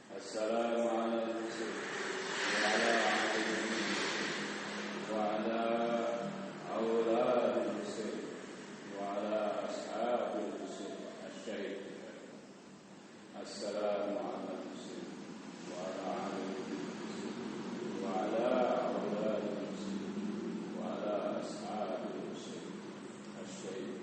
Assalamualaikum wa ala auladil muslim wa ala ashabil muslim asy-syahid. Assalamualaikum wa ala auladil muslim wa ala ashabil muslim asy-syahid.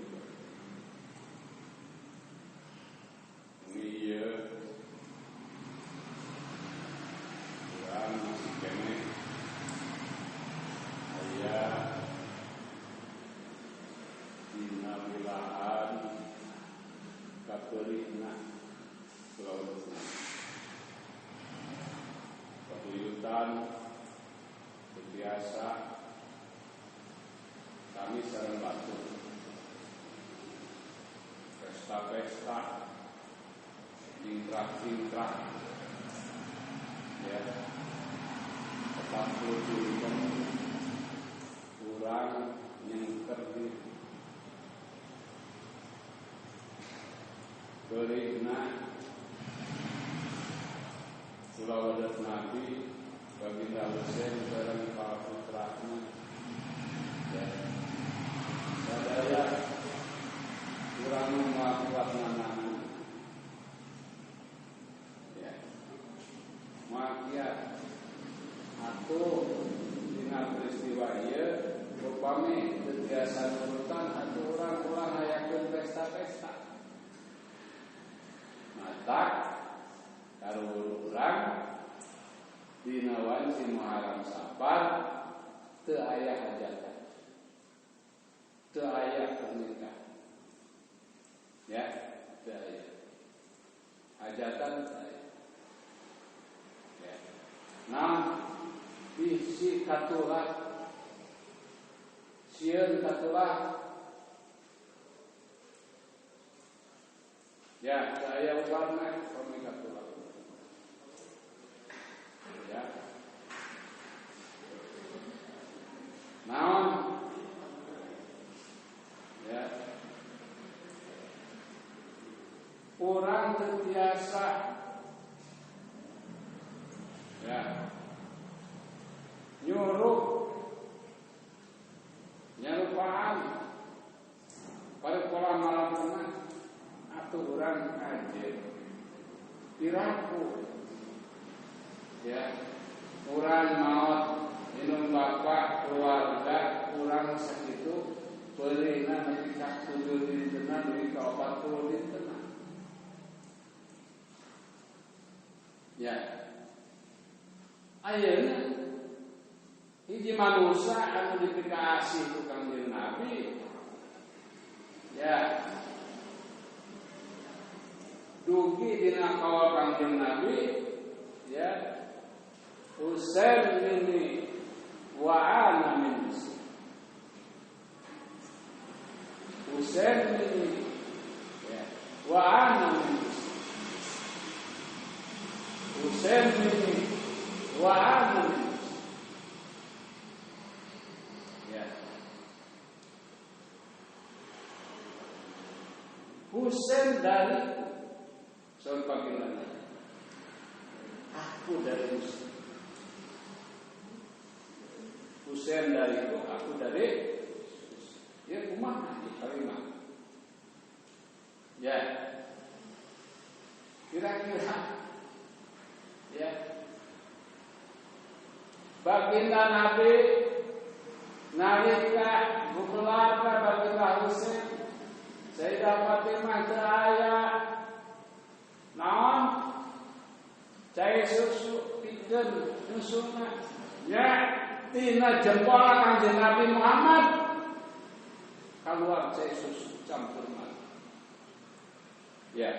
Biasa kami sering batu pesta-pesta ingkrah-ingkrah ya tetap berjuang kurang yang terdi berikna sulawadat Nabi Baginda Husain bareng para putranya ya sadaya kurang melakukan nanangan ya makia atau dina peristiwa ieu upami kegiatan urutan atau orang-orang hayakeun pesta-pesta mata karo urang dina wanci Muharram Safar teu aya hajatan, teu aya pernikahan, ya, teu aya hajatan, teu aya. Ya. Bisi katulah, sieun katulah, ya, teu aya ubarna pami katulah. Ya. Naon ya orang terbiasa ya nyuruh nyarupaan pada pola malam atau orang aja piraku ya, kurang maut minum bapak keluarga kurang sakitu beulina nepi ka 7 dintenan nepi ka 40 dintenan. Ya. Ayeuna hiji manusia anu dipikasih ku Kangjeng Nabi ya dugi dina kawal Kangjeng Nabi ya Husain minni wa ana min Husain minni wa ana min Husain minni wa ana min ya Husain dari soal panggilan aku dari Husain dari itu, aku dari ya kumaha diterima. Ya. Kira-kira ya. Baginda Nabi nalika keluarga Baginda Husain Sayyidah Fatimah teu aya naon cai susu pikeun nyusuna nya tina jempol Kangjeng Nabi Muhammad keluar cai susu campur madu. Ya.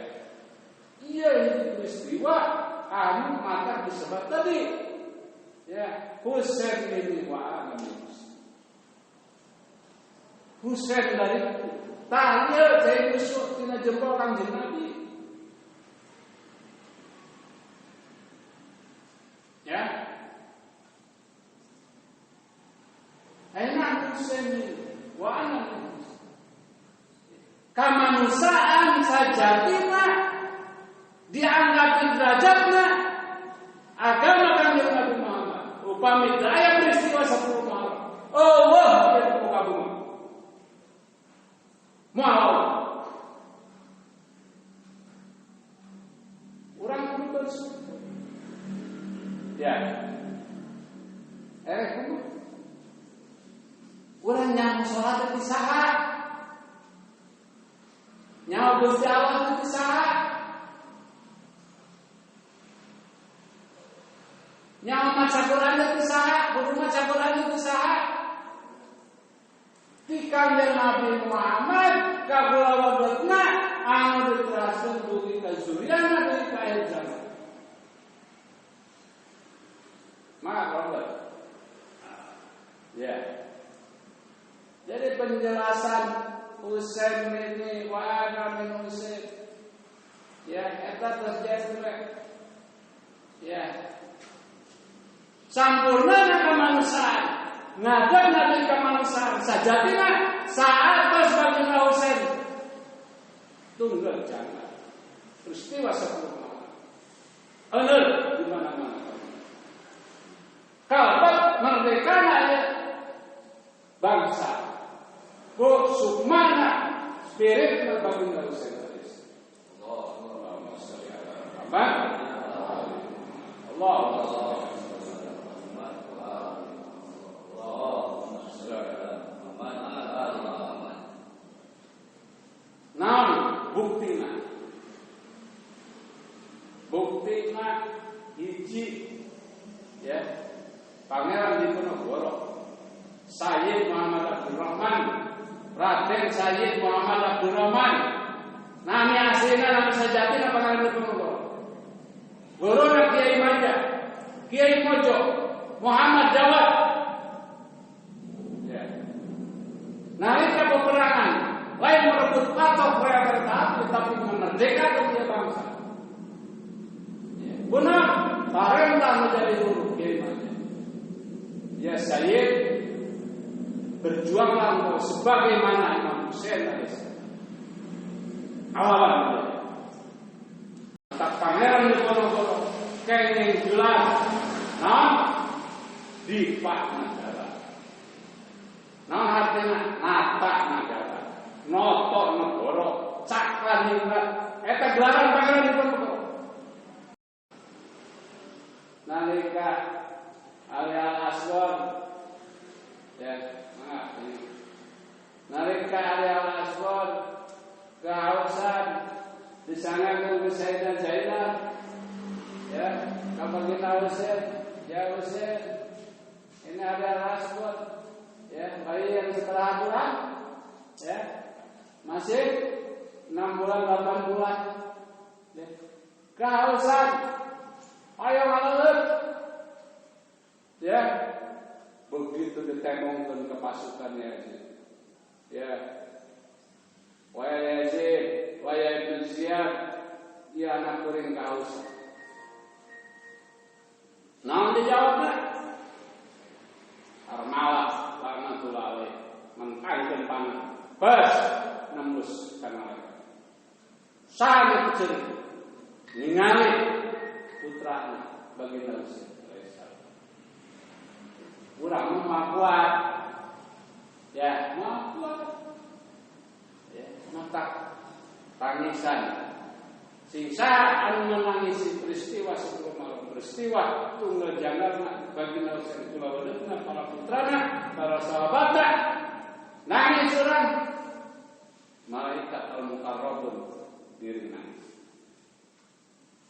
Iya ini peristiwa anu mata disebut tadi. Ya, Husain bin Wa'an. Husain dari tanya cai susu tina jempol Kangjeng Nabi. Ya. Aina Husain wa ana kamanusiaan sajatina dianggap derajatna agama Kanjeng Nabi Muhammad upami daya peristiwa 10 Muharram Allah yang muka bumi mau orang kudu bersyukur ya kudu orang yang sholat di saha nyawa Gusti Allah di saha nyawa maca Quran itu saha, kudu maca Quran itu saha. Di Kanjeng Nabi Muhammad kagolawabetna anu diteraskeun dugi ka zuriana dugi ka akhir zaman. Maka ya. Jadi penjelasan Husain ini wa ana min Husain. Ya, eta terjadi ya. Sampurna kemanusiaan, ngadeg nabi kemanusiaan. Sajatina saat pas baginda Husain tunggal jangan peristiwa 10 Muharram. Ener di mana-mana. Kalbat merdeka ya bangsa. Ku sukmana spirit baginda Husain. Allahumma shalli ala Muhammad. Allah. Buktina hiji ya Pangeran Diponegoro Sayyid Muhammad Abdul Rahman Raden Sayyid Muhammad Abdul Rahman nami aslinya nami sajatina Pangeran Diponegoro guruna Kiai Manja Kiai Mojo Muhammad Jawad ya nalika peperangan lain merebut patok kereta api tapi memerdekakan dia bangsa. Benar, parentah menjadi guru Kiai Manja. Ya Sayyid berjuanglah engkau sebagaimana Imam Husain alaihissalam. Awalan tak Pangeran Diponegoro kenging jelas, di Pak negara. Artinya nata negara, noto negara, cakra ningrat. Eta gelaran Pangeran Diponegoro. Nalika Ali Al-Aswad ya maaf ini nalika Ali Al-Aswad kehausan disangakan ke Sayyidah Zainab ya kapan kita Husain ya Husain ini ada Al-Aswad ya bayi yang setelah bulan ya masih 6 bulan 8 bulan ya kehausan ayo ngalut, ya begitu ditemongkan ke pasukannya, ya, waya Yazid, waya Ibn Ziyad, dia anak kuring kehausan. Nah dijawabnya, Armalah, Laknatullah, mengkaitkan panah, bas nembus kanal. Sangat kecil, ningali. Putranya baginda Husain alaihissalam. Urang mah kuat. Ya, mah kuat. Ya, mata tangisan. Singsa anu menangisi peristiwa 10 Muharram, peristiwa tunggal janggalna baginda Husain kula wedeuna para putrana, para sahabatna. Nangis urang. Malaikat al-muqarrabun diri nangis.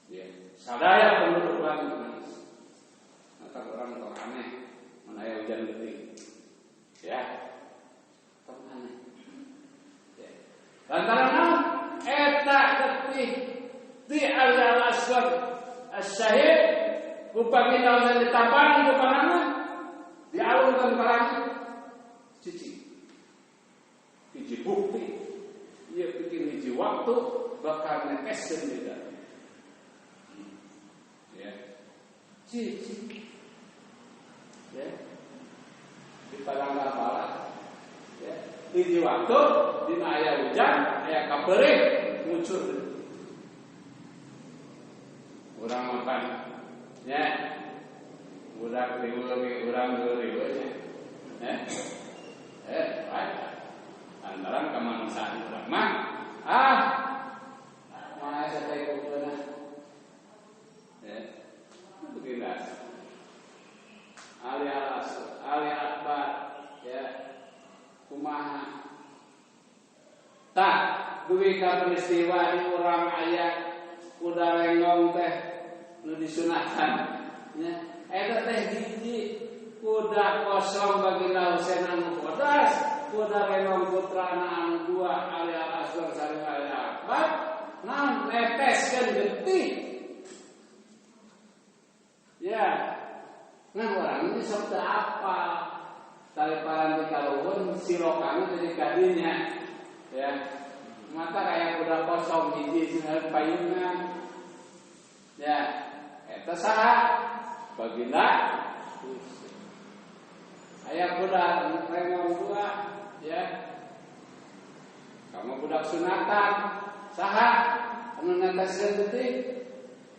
Ya, sadaya penduduk langit nangis. Maka orang kok aneh, menaya hujan gede. Ya, kok aneh. Ya. Lantaran eta getih di Al-Aswad As-Syahid upami dalam ditampani ku panana dialungkan ka langit. Cici. Hiji bukti. Ieu bikin hiji waktu bakal nekeskeun beda. Cici, ya, di padang lapar, ya, di waktu, di ayah hujan, ayah kapering, muncul. Orang makan, Ya. Budak riweuh urang riweuh nya. Baik. Antaran kemanusiaan urang mah mah saya kumpulna. Begini. Ali akbar ya. Kumaha. Tah, duwi ka peristiwa di urang aya kuda renggong teh nu disunahkan. Ya, eta teh hiji kuda kosong baginda Husain anu bodas, kuda renong putrana anu dua Ali Al-Asghar sareng Ali Akbar, naon nepeskeun getih. Ya. Nah, orang ini sabda apa? Tali paran di kaluhun silokan jadi kadinya. Ya. Maka kayak kuda kosong hiji sinaeun payungan. Ya, eta saha? Baginda aya kuda renong dua ya. Kamu budak sunatan saha anu neteskeun getih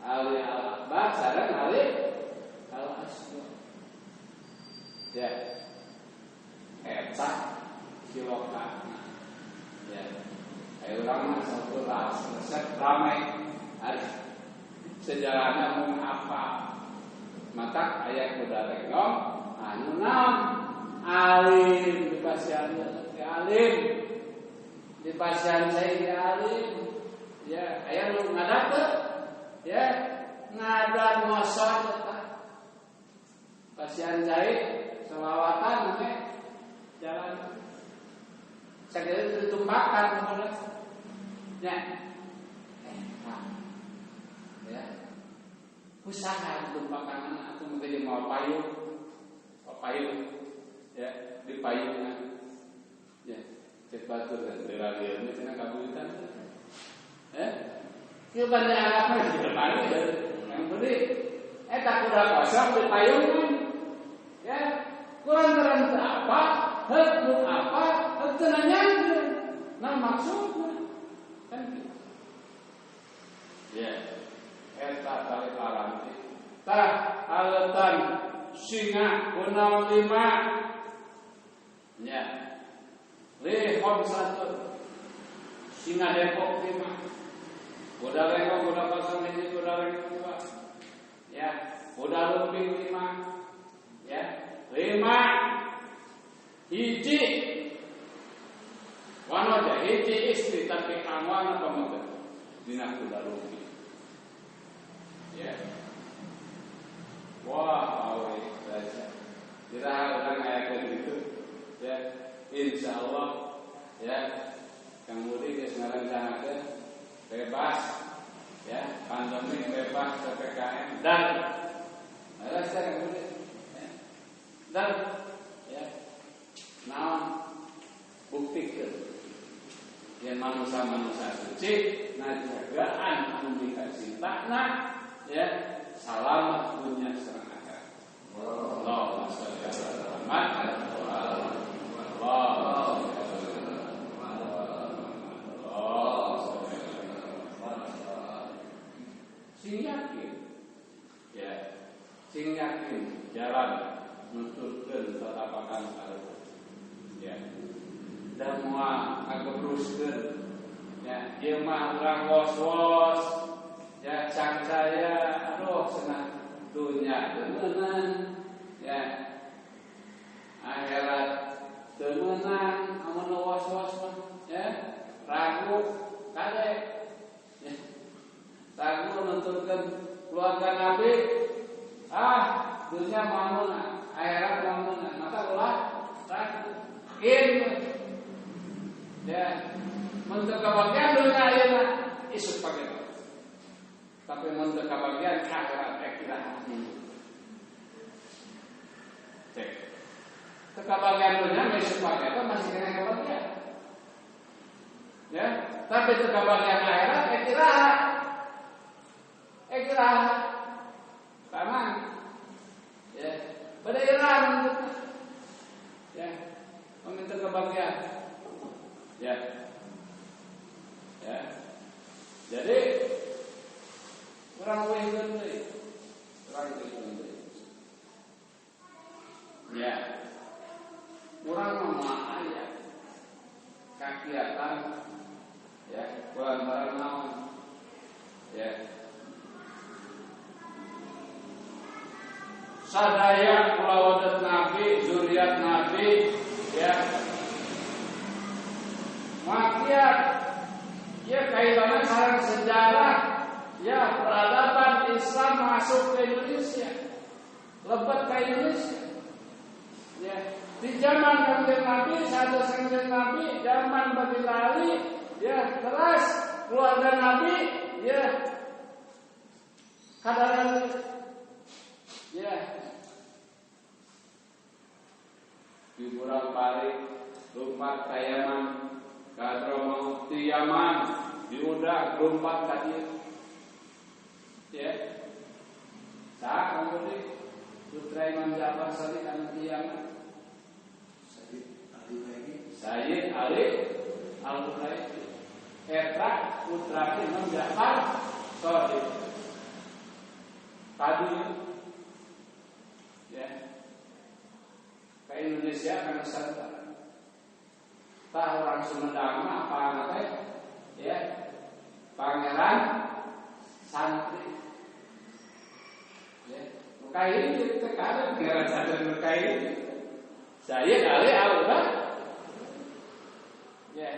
Ali Al-Akbar sareng Ali Al-Asghar ya eta silokan ya ayo urang mah satu resep ramai ari sejarahna mun apa mata aya kuda renggong anu naon alim di pasian alim di pasian saya alim ya aya nu ngadat teu ya ngadat ngosot eta pasian saya selawatan we jalan sagede tumpakan kepada ya ya usaha tumpakan atau mungkin mau payung ya di payungan ya cek batur dan deralian ini cenah kabulitan kieu bande anakna di depan yang beli eta kuda kosong di payungan ya kulantaran apa heuh apa teu nanyakeun nah maksudna kan gitu ya eta tali paranti tah aletan singa kunam 5 ya lehon 1 singa Depok 5 kuda renggong kuda kosong hiji kuda renggong 2 ya kuda lumping 5 ya 5 hiji wanoja hiji istri tapi aman apa mungkin dina kuda lumping ya wah awe saja kita orang kayak gitu ya insyaallah ya kang murid geus ngarencanakeun bebas ya pandemi bebas PPKM dan ada saya murid ya dan ya naon buktikeun yang manusia suci najagaan anu dikasih takna ya selamat dunia serang akhirat. Allahumma shalli ala Muhammad sing yakin jalan nuturkeun tatapakan karunia ya dan moal ngagebruskeun ya ieu mah urang wos-wos ya cang saya aduh senang dunia temenan ya akhirat temenan amun was-was ya ragu kade ya ragu nuturkeun keluarga Nabi dunia mamuna akhirat mamuna maka ulah ragu ya untuk kebahagiaan dunia ayeuna isuk pake tapi untuk kebahagiaan akhirat kira cek kebahagiaan dunia isuk pake itu masih kena kebahagiaan ya tapi kebahagiaan akhirat kira karena ya pada Iran ya meminta kebahagiaan ya jadi orang wehkeun deui kurang itu. Ya, kurang mah aya kakiatan ya kulantaran naon ya sadaya kulawadat Nabi zuriat Nabi ya makiat ya kaitannya sareng sejarah ya peradaban Islam masuk ke Indonesia lebat ke Indonesia ya di zaman Kanjeng Nabi satu Kanjeng Nabi zaman Baginda Ali ya terus keluarga Nabi ya kadang ya di Burang Parik lompat ke Yaman kadro di Yaman diudah lompat ke dia ya tak kemudian putra Imam Ja'far Shadiq anak di Yaman Sayyid Ali Al-Quraisy eta putra Imam Ja'far Shadiq tadi ya ke Indonesia kan Nusantara tah orang Sumedang mah apa teh ya pangeran santri ya mukai itu tekan pangeran santri mukai Sayyid Ali Al-Quraisy ya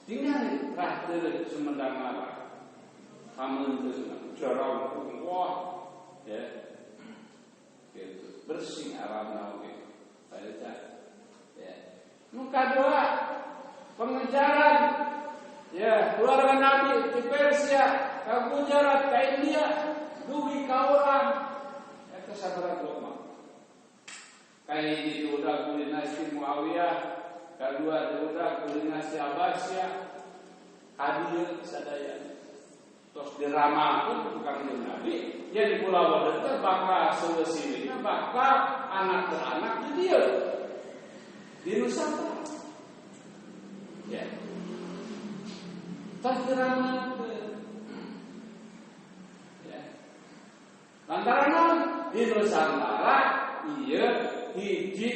tinggal rahter Sumedang mah kamu itu jorong wah ya gitu bersih alamnya oke baca ya muka dua pengejaran ya keluarga Nabi di Persia ke Gujarat ke India dugi ka orang eta sabaraha mah kayak itu udah ku dinasti Muawiyah kedua udah ku dinasti Abbasiyah hadiah sadaya terus diramalkan bukan Nabi ya di Pulau Wadat bakal selesainya bakal anak-anak di dia di Nusantara ya tak diramalkan ya lantaran di Nusantara iya hiji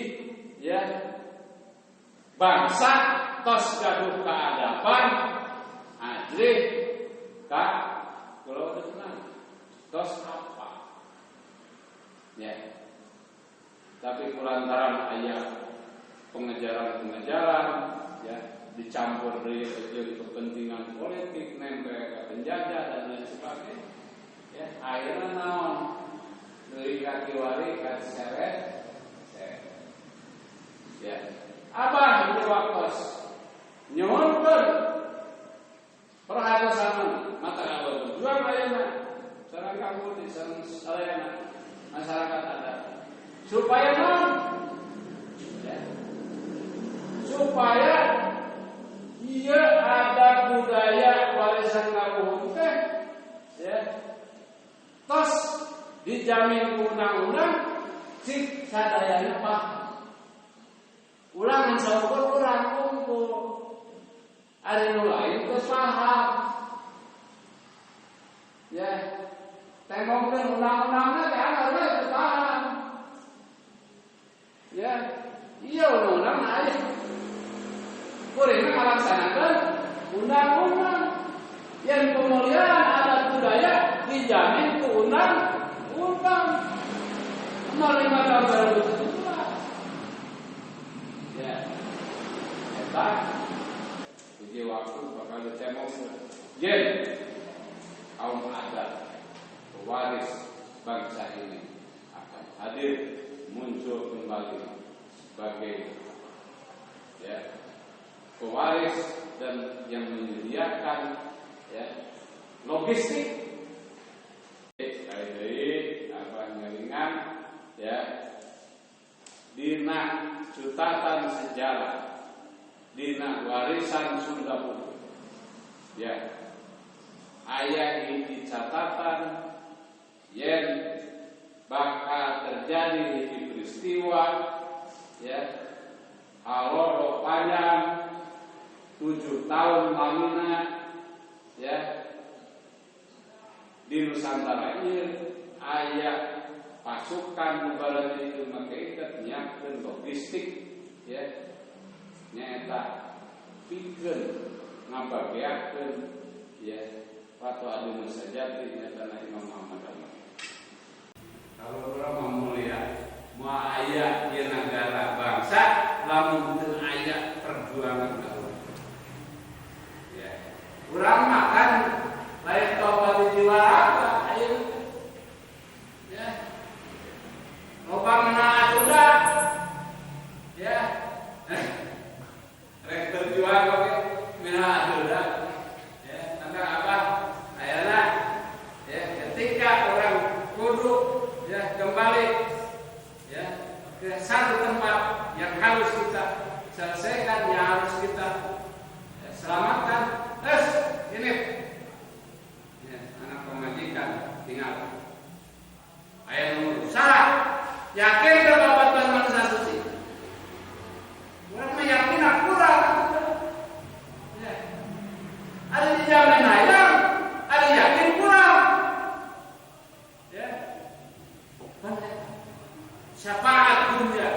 ya bangsa tos gaduh keadaban ajrih kak kalau tenang tos apa ya tapi kulantaran ayat pengejaran ya dicampur dari kepentingan politik nempel ke penjajah dan lain sebagainya ya akhirnya naon dari kaki wari kaki seret ya abah ini waktos nyonton perhatian mata kalau jual ayana sareng kamu di sareng ayana masyarakat ada supaya non ya, supaya ia ada budaya warisan kamu teh ya tos dijamin undang-undang cik sadayana pak ulang saukur urang kumpul ada nu lain geus paham ya tengokkeun undang-undangna teh ana geus paham ya iya undang-undang aya kuring ngalaksanakeun undang-undang yang pemulihan adat budaya dijamin ku undang-undang nomor 5 tahun 2017 ya eta di waktu bakal dicemong jen kaum adat pewaris bangsa ini akan hadir muncul kembali sebagai ya pewaris dan yang menyediakan ya logistik sekali apa ngelingan ya dina catatan sejarah dina warisan Sunda Putih ya aya di catatan yen bakal terjadi di peristiwa ya haloro panjang 7 tahun lamina ya di Nusantara ini ayat pasukan bala itu make nyiapkeun logistik ya nyaeta pikeun ngabageakeun ya fatwa adu sajati nyaeta Imam Muhammad. Kalau orang mau lihat mau aya di negara bangsa lamun teu aya perjuangan kalau ya urang makan lain tobat di jiwa ayo ya loba menaat udah ya rek berjuang oke menaat udah ya tentang apa ayana ya ketika orang kudu ya kembali ya ke satu tempat yang harus kita selesaikan, yang harus kita ya, selamatkan. Terus ini ya, anak pemajikan tinggal ayat nomor syarat yakin kebabatan manusia suci. Orang meyakinkan kurang ya. Ada dijamin ayam, ada yakin kurang ya. Syafaat dunia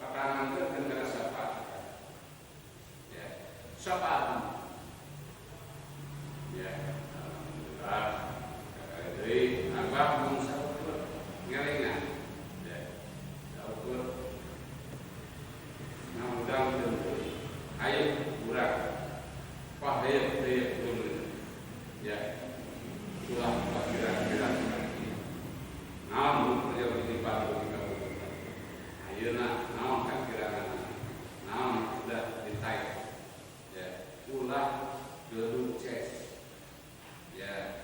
kakangan itu dengan syafaat ya syafaat ya alhamdulillah dari abah mengsakur ngelingan ya sakur namudah ayo kurang pahaya daya dulu ya ulah kira-kira namun beliau dilipat ketika ayeuna naon kan kira-kira naon sudah ditaik ya ulah gelut ces ya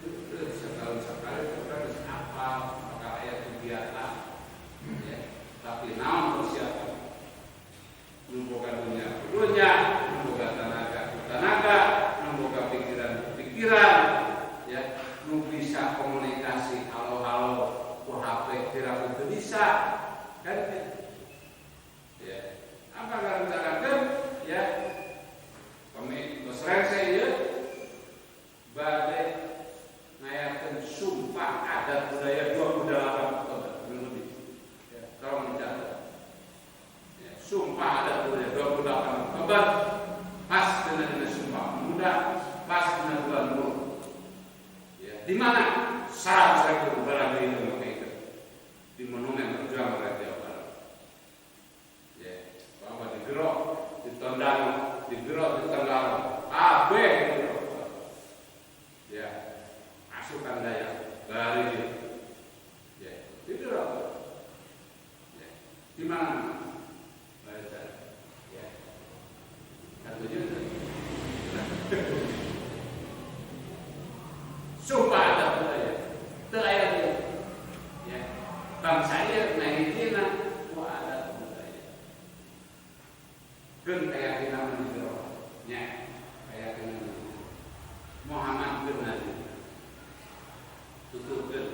terus sekali terus apa maka ayat kegiatan ya tapi naon persiapan membuka dunia membuka tenaga membuka pikiran ya nu bisa komunikasi halo ku HP kira itu bisa kan ya apa ngarencanakeun ya kami mesreng saya bade ngayakeun sumpah adat budaya 28 Oktober lebih ya kalau mencatat ya sumpah adat budaya 28 Oktober pas dengan sumpah pemuda pas dengan bulan Mulut di mana saat saya berubah di Indonesia di monumen perjuangan rakyat Jawa Barat ya bahwa di Gerok di Tondano di Gerok di Tenggara AB ya asukan daya dari ya di Gerok ya di mana ya satu juta sumpah ada budaya, terayat dia, ya bangsa dia naikina, wah ada budaya, kan keyakinan menjadi, ya keyakinan Muhammad bin Nabi, tutupkan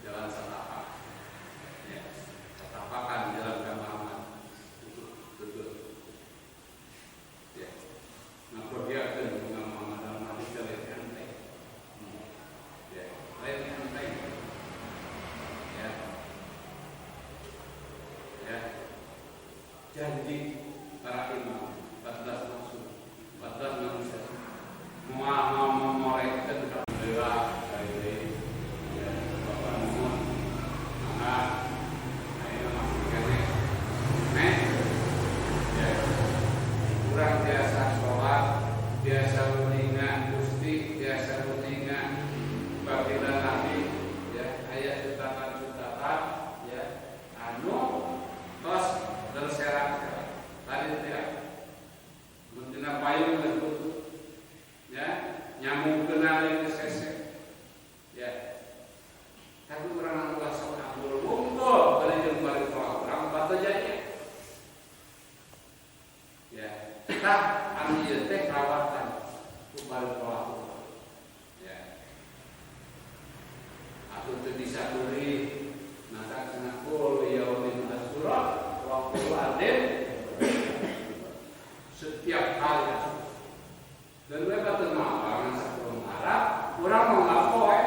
jalan setapak, ya setapakan jalan Muhammad, tutup, ya, nah pergiakan dengan Muhammad dalam hadis kalian. Janji para imam 14 maksud 14 manusia mau memorehkan alhamdulillah dari ya Bapak Muhammad anak ayo masuk kene ya kurang biasa sholat biasa meningat Gusti biasa meningat baginda Nabi ya ayat cutakan ya anu tos terserak tadi tidak mentina payung tersebut ya nyamuk kenal yang kesesek ya tapi orang Allah SWT berbumbul dari jempari orang batu jaya ya tak ambil teh perawatan kembali pelaku ya atau itu bisa beri maka kena kul yaumin asura waktu adem setiap hari dan mereka tenang banget sebelum marah orang mau ngapoe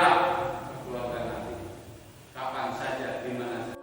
siap keluarga nanti kapan saja di mana saja.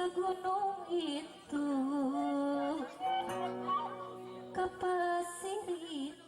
Gunung itu ke pasir itu